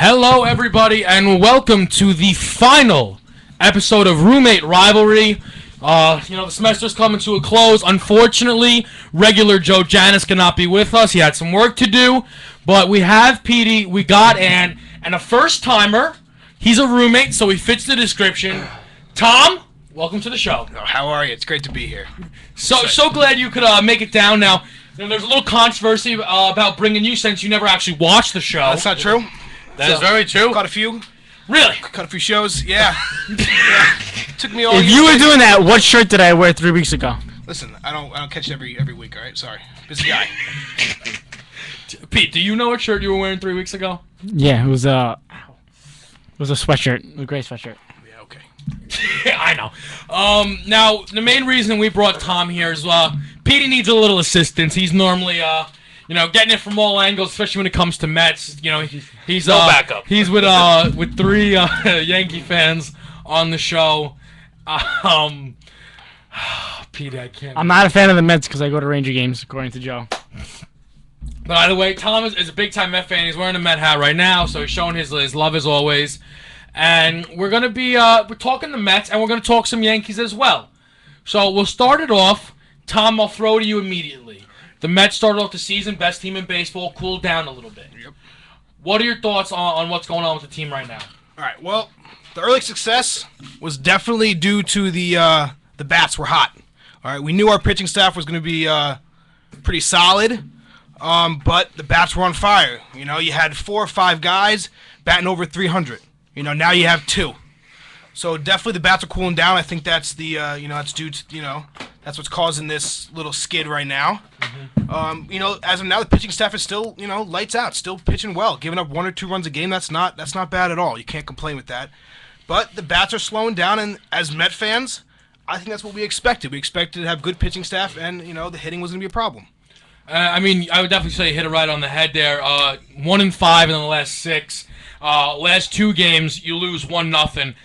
Hello, everybody, and welcome to the final episode of Roommate Rivalry. The semester's coming to a close. Unfortunately, regular Joe Janis cannot be with us. He had some work to do, but we have Petey, we got Ann, and a first-timer. He's a roommate, so he fits the description. Tom, welcome to the show. Oh, how are you? It's great to be here. So glad you could make it down now. There's a little controversy about bringing you since you never actually watched the show. That's not true. That is very true. Caught a few. Really? Cut a few shows. Yeah. Took me all. If you were doing that, what shirt did I wear 3 weeks ago? Listen, I don't catch it every week. All right, sorry. Busy guy. Pete, do you know what shirt you were wearing 3 weeks ago? Yeah, it was a sweatshirt, a gray sweatshirt. Yeah, okay. Yeah, I know. Now the main reason we brought Tom here is Petey needs a little assistance. He's normally getting it from all angles, especially when it comes to Mets. He's no backup. He's with three Yankee fans on the show. Petey, I can't. I'm not a fan of the Mets because I go to Ranger games, according to Joe. By the way, Tom is a big-time Met fan. He's wearing a Met hat right now, so he's showing his love as always. And we're going to be we're talking the Mets, and we're going to talk some Yankees as well. So we'll start it off. Tom, I'll throw to you immediately. The Mets started off the season, best team in baseball, cooled down a little bit. Yep. What are your thoughts on what's going on with the team right now? All right. Well, the early success was definitely due to the bats were hot. All right. We knew our pitching staff was going to be pretty solid, but the bats were on fire. You had 4 or 5 guys batting over 300. Now you have 2. So definitely the bats are cooling down. I think that's the that's due to that's what's causing this little skid right now. Mm-hmm. As of now, the pitching staff is still lights out, still pitching well, giving up 1 or 2 runs a game. That's not bad at all. You can't complain with that. But the bats are slowing down, and as Met fans, I think that's what we expected. We expected to have good pitching staff, and the hitting was going to be a problem. I would definitely say you hit it right on the head there. 1-5 in the last 6. Last 2 games, you lose 1-0.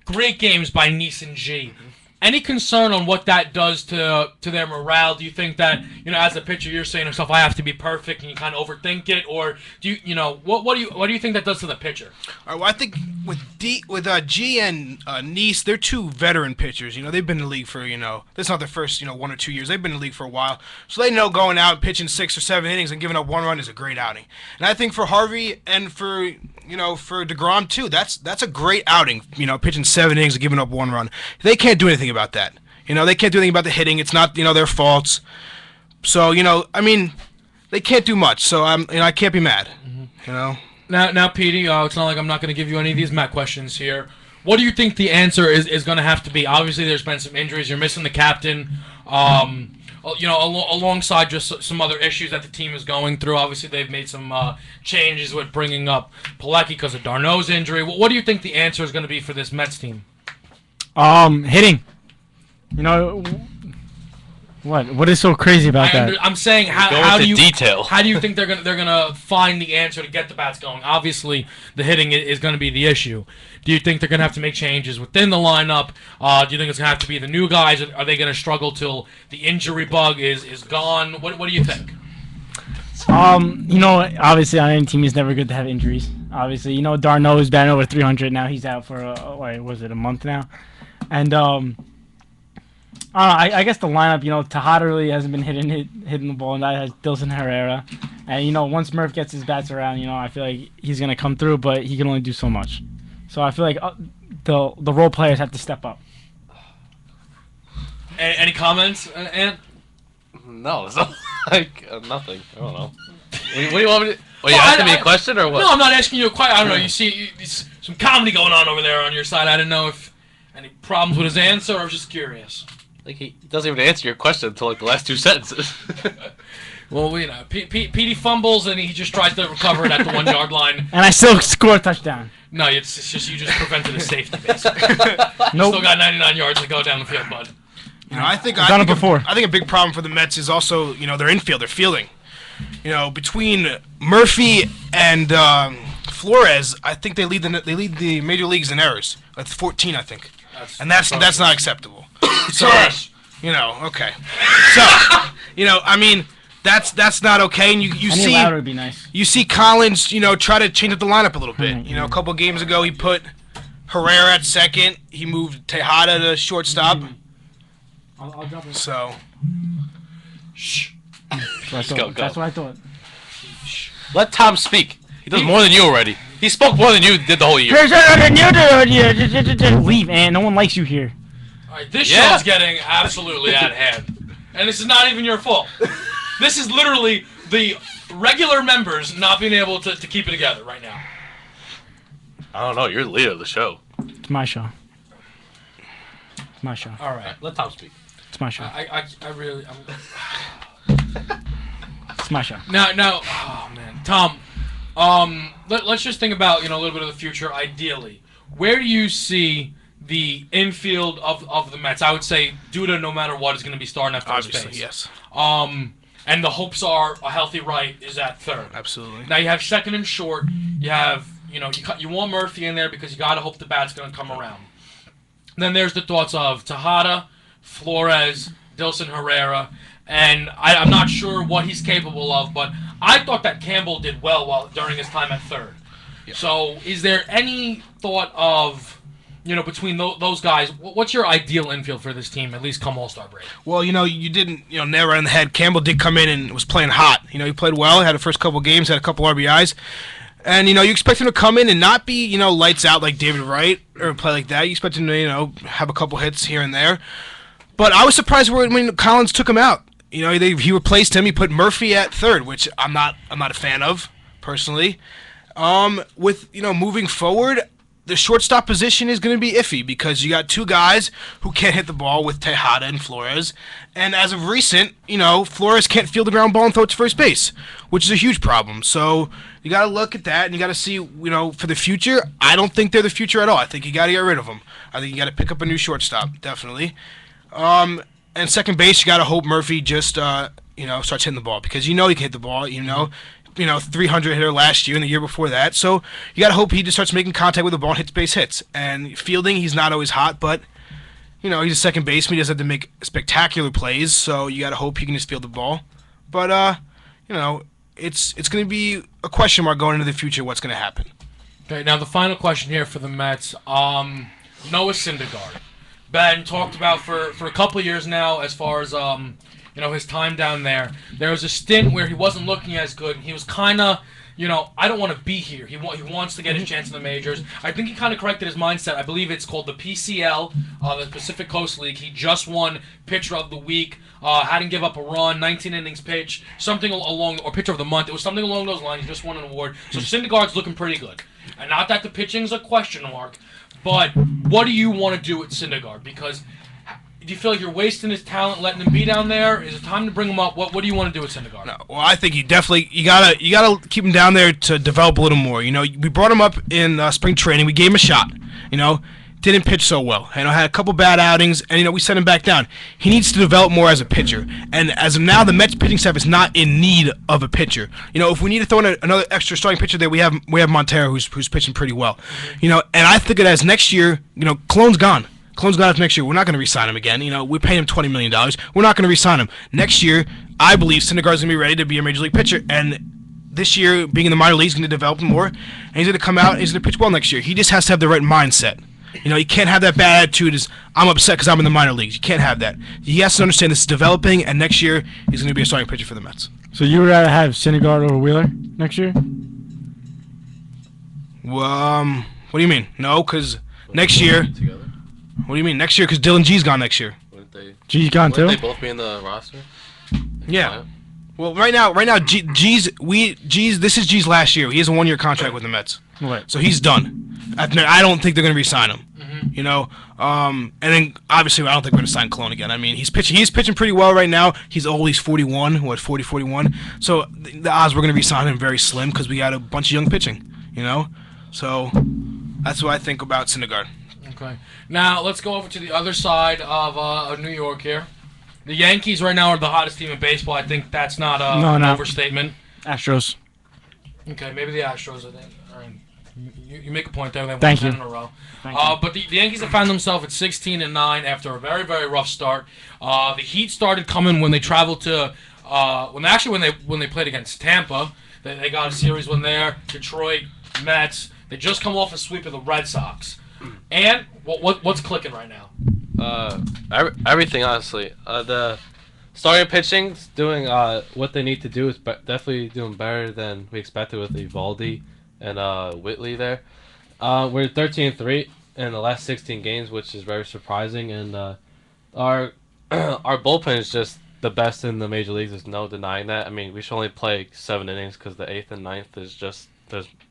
Great games by Nice and G. Any concern on what that does to their morale? Do you think that as a pitcher you're saying to yourself, I have to be perfect, and you kind of overthink it, or do you what do you think that does to the pitcher? All right, well, I think with G and Nice, they're 2 veteran pitchers. They've been in the league for this is not their first 1 or 2 years. They've been in the league for a while, so they know going out and pitching 6 or 7 innings and giving up 1 run is a great outing. And I think for Harvey and for DeGrom too, that's a great outing. Pitching 7 innings and giving up 1 run. They can't do anything about that. They can't do anything about the hitting. It's not their faults. So they can't do much. So I can't be mad. Mm-hmm. Now, Petey, it's not like I'm not going to give you any of these Met questions here. What do you think the answer is going to have to be? Obviously, there's been some injuries. You're missing the captain. Alongside just some other issues that the team is going through. Obviously, they've made some changes with bringing up Pilecki because of Darno's injury. What do you think the answer is going to be for this Mets team? Hitting. What is so crazy about that? I'm saying how do you think they're gonna find the answer to get the bats going? Obviously, the hitting is going to be the issue. Do you think they're going to have to make changes within the lineup? Do you think it's going to have to be the new guys? Are they going to struggle till the injury bug is gone? What do you think? Obviously on any team it's never good to have injuries. Obviously, Darno is batting over 300 now. He's out for a month now, and I guess the lineup, Tejada really hasn't been hitting the ball, and that has Dilson Herrera. And, once Murph gets his bats around, I feel like he's going to come through, but he can only do so much. So I feel like the role players have to step up. Any comments, Ant? No, it's not nothing. I don't know. What do you want me to... Are you asking me a question or what? No, I'm not asking you a question. I don't know. You see some comedy going on over there on your side. I didn't know if any problems with his answer, or I was just curious. He doesn't even answer your question until the last 2 sentences. Well, Petey fumbles and he just tries to recover it at the 1-yard line. And I still score a touchdown. No, it's just you just prevented a safety, basically. Nope. Still got 99 yards to go down the field, bud. I think a big problem for the Mets is also their infield, their fielding. Between Murphy and Flores, I think they lead the major leagues in errors. That's 14, I think, that's not acceptable. So, okay. So, That's not okay. And you Any see louder would be nice. you see Collins, try to change up the lineup a little bit. A couple games ago he put Herrera at second. He moved Tejada to shortstop. I'll jump in. So Shh. That's go. what I thought. Let Tom speak. He does more than you already. He spoke more than you did the whole year. Leave, man. No one likes you here. All right, this show's getting absolutely out of hand, and this is not even your fault. This is literally the regular members not being able to keep it together right now. I don't know. You're the leader of the show. It's my show. It's my show. All right, Let Tom speak. It's my show. I really. It's my show. Now, oh man, Tom. Let's just think about a little bit of the future. Ideally, where do you see the infield of the Mets? I would say Duda, no matter what, is going to be starting at first obviously, base. yes, and the hopes are a healthy right is at third. absolutely. Now you have second and short. You have you want Murphy in there because you got to hope the bat's going to come around. Then there's the thoughts of Tejada, Flores, Dilson Herrera, and I'm not sure what he's capable of, but I thought that Campbell did well during his time at third. Yeah. So is there any thought of, between those guys, what's your ideal infield for this team, at least come All-Star break? Well, you didn't, nail right on the head. Campbell did come in and was playing hot. He played well. Had the first couple games, had a couple RBIs. And, you expect him to come in and not be, lights out like David Wright or play like that. You expect him to, have a couple hits here and there. But I was surprised when Collins took him out. He replaced him. He put Murphy at third, which I'm not a fan of, personally. With, moving forward, the shortstop position is going to be iffy because you got two guys who can't hit the ball with Tejada and Flores. And as of recent, Flores can't field the ground ball and throw it to first base, which is a huge problem. So you got to look at that and you got to see, for the future, I don't think they're the future at all. I think you got to get rid of them. I think you got to pick up a new shortstop, definitely. And second base, you got to hope Murphy just, starts hitting the ball because he can hit the ball, 300 hitter last year and the year before that. So you got to hope he just starts making contact with the ball and hits base hits. And fielding, he's not always hot, but, he's a second baseman. He doesn't have to make spectacular plays, so you got to hope he can just field the ball. But, it's going to be a question mark going into the future what's going to happen. Okay, now the final question here for the Mets. Noah Syndergaard. Been talked about for a couple of years now as far as his time down there. There was a stint where he wasn't looking as good. He was kind of, I don't want to be here. He wants to get his chance in the majors. I think he kind of corrected his mindset. I believe it's called the PCL, the Pacific Coast League. He just won Pitcher of the Week. Hadn't give up a run, 19 innings pitch, or Pitcher of the Month. It was something along those lines. He just won an award. So Syndergaard's looking pretty good. And not that the pitching's a question mark, but what do you want to do with Syndergaard? Because do you feel like you're wasting his talent, letting him be down there? Is it time to bring him up? What do you want to do with Syndergaard? No, well, I think you gotta keep him down there to develop a little more. We brought him up in spring training. We gave him a shot. Didn't pitch so well. Had a couple bad outings, and we sent him back down. He needs to develop more as a pitcher. And as of now, the Mets pitching staff is not in need of a pitcher. If we need to throw in another extra starting pitcher there, we have Montero who's pitching pretty well. And I think it as next year. Clone's gone. Clone's gone after next year. We're not going to re-sign him again. We're paying him $20 million. We're not going to re-sign him. Next year, I believe Syndergaard's going to be ready to be a major league pitcher. And this year, being in the minor leagues, he's going to develop more. And he's going to come out and he's going to pitch well next year. He just has to have the right mindset. You can't have that bad attitude as, I'm upset because I'm in the minor leagues. You can't have that. He has to understand this is developing, and next year, he's going to be a starting pitcher for the Mets. So you would rather have Syndergaard over Wheeler next year? Well, what do you mean? No, because next year... Together? What do you mean? Next year, because Dylan G's gone next year. Wouldn't they? G's gone too? Wouldn't they both be in the roster? Yeah. Well, right now, G's. This is G's last year. He has a 1-year contract with the Mets, Right. so he's done. I don't think they're going to re-sign him. And then obviously I don't think we're going to sign Clone again. I mean, he's pitching pretty well right now. He's 41, 41. So the odds we're going to re-sign him very slim because we got a bunch of young pitching. So that's what I think about Syndergaard. Okay. Now let's go over to the other side of New York here. The Yankees right now are the hottest team in baseball. I think that's not an overstatement. Astros. Okay, maybe the Astros are there. All right. You make a point there. They won Thank 10 you. in a row. Thank you. But the Yankees have found themselves at 16-9 after a very, very rough start. The Heat started coming when they traveled to when they played against Tampa, they got a series win there. Detroit, Mets. They just come off a sweep of the Red Sox. And what's clicking right now? Everything, honestly. The starting pitching's doing what they need to do. Is definitely doing better than we expected with Evaldi and Whitley there. We're 13-3 in the last 16 games, which is very surprising. And our our bullpen is just the best in the major leagues. There's no denying that. I mean, we should only play 7 innings because the 8th and 9th is just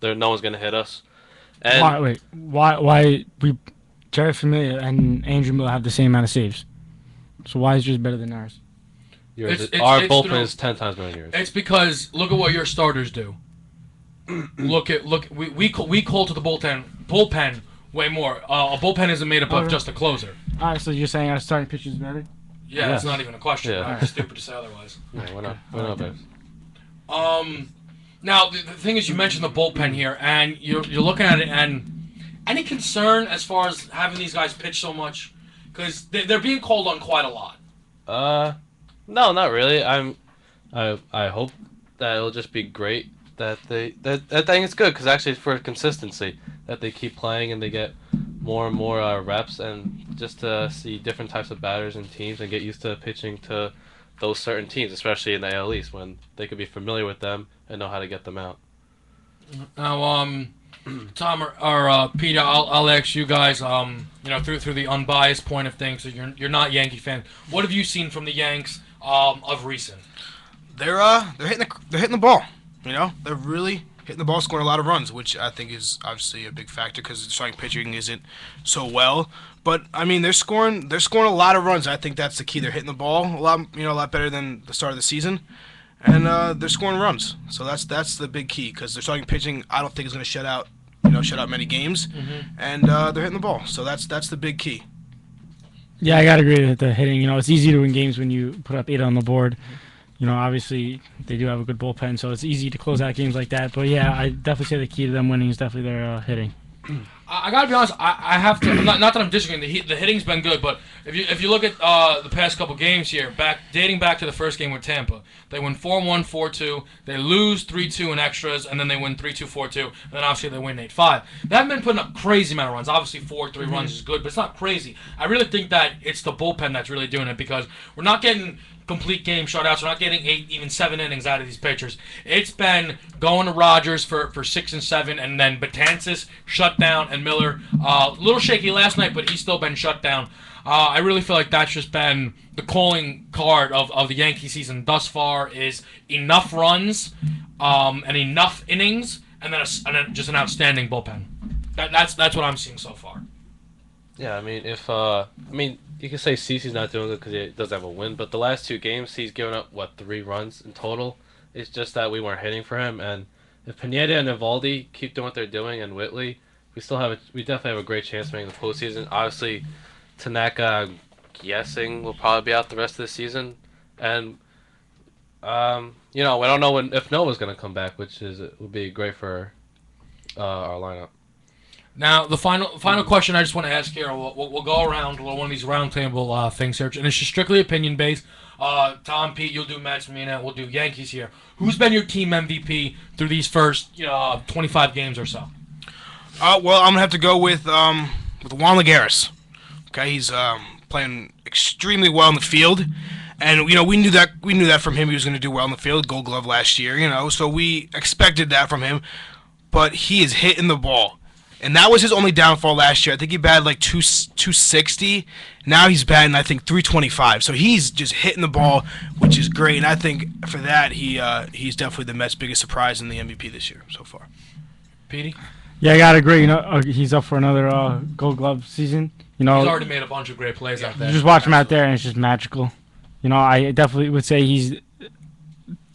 no one's gonna hit us. And why we Jerry Familia and Andrew Miller have the same amount of saves? So why is yours better than ours? Our bullpen is 10 times better than yours. It's because look at what your starters do. We call to the bullpen way more. A bullpen isn't made up of just a closer. All right, so you're saying our starting pitcher is better? Yeah, Yes. it's not even a question. Yeah. It's stupid to say otherwise. No, we're not better. Now the thing is, you mentioned the bullpen here, and you're looking at it, and any concern as far as having these guys pitch so much, because they're being called on quite a lot. No, not really. I hope that it'll just be great that I think it's good because actually for consistency that they keep playing and they get more and more reps and just to see different types of batters and teams and get used to pitching to those certain teams, especially in the AL East when they could be familiar with them and know how to get them out. Now, Tom or Peter, I'll ask you guys. Through the unbiased point of things, so you're not Yankee fan. What have you seen from the Yanks of recent? They're hitting the ball. They're really hitting the ball, scoring a lot of runs, which I think is obviously a big factor because the starting pitching isn't so well. But I mean, they're scoring a lot of runs. I think that's the key. They're hitting the ball a lot better than the start of the season, and they're scoring runs. So that's the big key because their starting pitching I don't think is going to shut out many games, and they're hitting the ball. So that's the big key. Yeah, I gotta agree with the hitting. It's easy to win games when you put up 8 on the board. Obviously they do have a good bullpen, so it's easy to close out games like that. But yeah, I definitely say the key to them winning is definitely their hitting. I gotta be honest. I have to. Not that I'm disagreeing. The hitting's been good, but if you look at the past couple games here, dating back to the first game with Tampa, they win 4-1, 4-2. They lose 3-2 in extras, and then they win 3-2, 4-2, and then obviously they win 8-5. They haven't been putting up crazy amount of runs. Obviously, 4-3 runs is good, but it's not crazy. I really think that it's the bullpen that's really doing it because we're not getting complete game shutouts. We're not getting 8, even 7 innings out of these pitchers. It's been going to Rogers for 6 and 7, and then Betances shut down, and Miller a little shaky last night, but he's still been shut down. I really feel like that's just been the calling card of the Yankee season thus far is enough runs and enough innings, and then just an outstanding bullpen. That's what I'm seeing so far. Yeah, I mean, you can say CeCe's not doing good because he doesn't have a win, but the last 2 games he's given up 3 runs in total. It's just that we weren't hitting for him, and if Pineda and Evaldi keep doing what they're doing, and Whitley, we definitely have a great chance of making the postseason. Obviously, Tanaka, I'm guessing, will probably be out the rest of the season, and we don't know if Nova's going to come back, which would be great for our lineup. Now, the final question I just want to ask here, we'll go around one of these roundtable things here, and it's just strictly opinion-based. Tom, Pete, you'll do Mets, Mina, we'll do Yankees here. Who's been your team MVP through these first 25 games or so? Well, I'm going to have to go with Juan Lagares. Okay, he's playing extremely well in the field. And, we knew that from him he was going to do well in the field, Gold Glove last year, so we expected that from him. But he is hitting the ball. And that was his only downfall last year. I think he batted like 260. Now he's batting, I think, 325. So he's just hitting the ball, which is great. And I think for that, he's definitely the Mets' biggest surprise in the MVP this year so far. Petey? Yeah, I gotta agree. He's up for another Gold Glove season. He's already made a bunch of great plays out there. You just watch him out there, and it's just magical. I definitely would say he's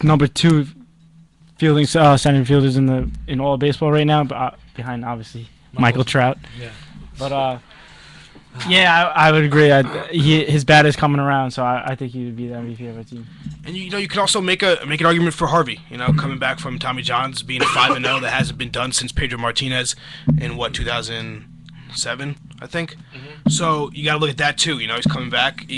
number 2 fielding center fielders in all of baseball right now, but behind obviously Michael Trout. Yeah. But yeah, I would agree. His bat is coming around, so I think he would be the MVP of our team. And you can also make an argument for Harvey. Coming back from Tommy John's, being 5-0 that hasn't been done since Pedro Martinez in 2007, I think. So you got to look at that too. He's coming back.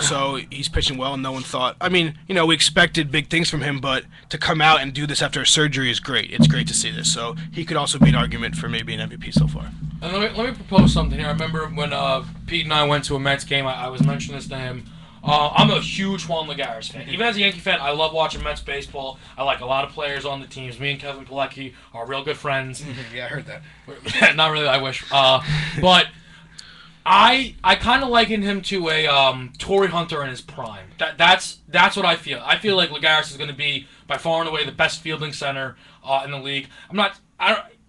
So he's pitching well, and no one thought. I mean, we expected big things from him, but to come out and do this after a surgery is great. It's great to see this. So he could also be an argument for maybe an MVP so far. And let me propose something here. I remember when Pete and I went to a Mets game, I was mentioning this to him. I'm a huge Juan Lagares fan. Even as a Yankee fan, I love watching Mets baseball. I like a lot of players on the teams. Me and Kevin Pilecki are real good friends. Yeah, I heard that. Not really, I wish. But I kind of liken him to a Torrey Hunter in his prime. That's what I feel. I feel like Lagares is going to be by far and away the best fielding center in the league.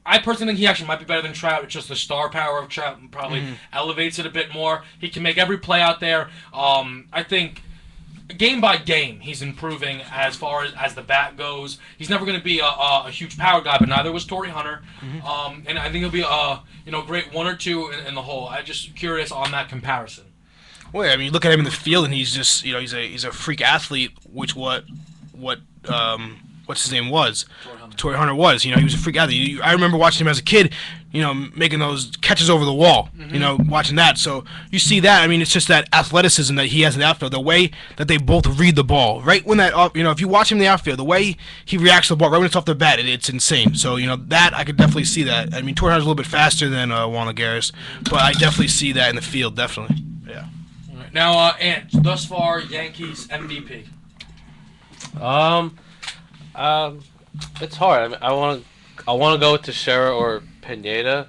I personally think he actually might be better than Trout. It's just the star power of Trout probably elevates it a bit more. He can make every play out there. I think game by game he's improving as far as the bat goes. He's never going to be a huge power guy, but neither was Torrey Hunter. And I think he'll be a great 1 or 2 in the whole. I'm just curious on that comparison. Well, yeah, I mean, you look at him in the field, and he's just he's a freak athlete. Which what's his name was? Torrey Hunter was. He was a freak athlete. I remember watching him as a kid, making those catches over the wall, watching that. So you see that. I mean, it's just that athleticism that he has in the outfield, the way that they both read the ball. Right when that, if you watch him in the outfield, the way he reacts to the ball right when it's off the bat, it's insane. So, that I could definitely see that. I mean, Torrey Hunter's a little bit faster than Juan Lagares, but I definitely see that in the field, definitely. Yeah. All right. Now, Ant, thus far, Yankees MVP. It's hard. I mean, I want to go with Teixeira or Pineda,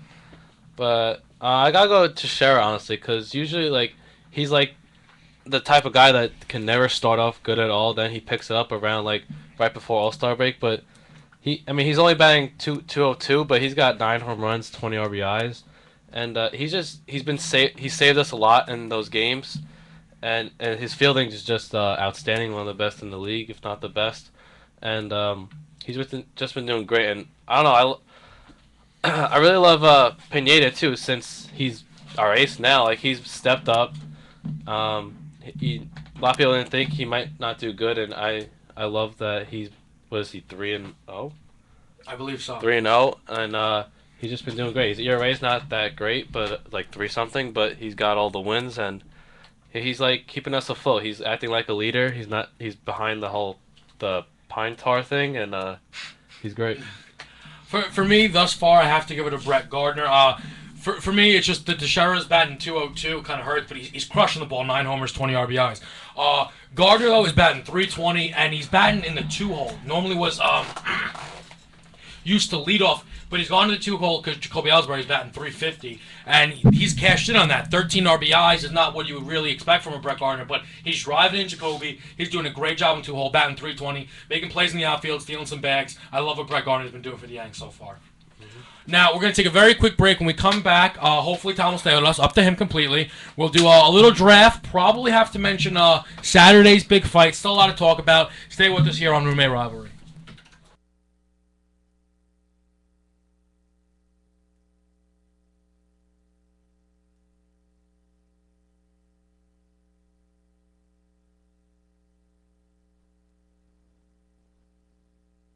but I gotta go with Teixeira honestly, because usually he's the type of guy that can never start off good at all. Then he picks it up around right before All-Star break. But he's only batting 202, but he's got 9 home runs, 20 RBIs, and he saved us a lot in those games, and his fielding is just outstanding, one of the best in the league, if not the best, and he's just been doing great, and I don't know. I really love Pineda too, since he's our ace now. He's stepped up. A lot of people didn't think he might not do good, and I love that he's 3-0? I believe so. 3-0, and he's just been doing great. His ERA's not that great, but 3 something. But he's got all the wins, and he's keeping us afloat. He's acting like a leader. He's behind the pine tar thing, and he's great. For me, thus far, I have to give it to Brett Gardner. For me, it's just the Teixeira's batting 202 kind of hurts, but he's crushing the ball, 9 homers, 20 RBIs. Gardner, though, is batting 320, and he's batting in the 2-hole. Normally was used to lead off, but he's gone to the 2-hole because Jacoby Ellsbury's batting 350, and he's cashed in on that. 13 RBIs is not what you would really expect from a Brett Gardner, but he's driving in Jacoby. He's doing a great job in 2-hole, batting 320, making plays in the outfield, stealing some bags. I love what Brett Gardner's been doing for the Yanks so far. Now, we're going to take a very quick break. When we come back, hopefully Tom will stay with us. Up to him completely. We'll do a little draft. Probably have to mention Saturday's big fight. Still a lot to talk about. Stay with us here on Roommate Rivalry.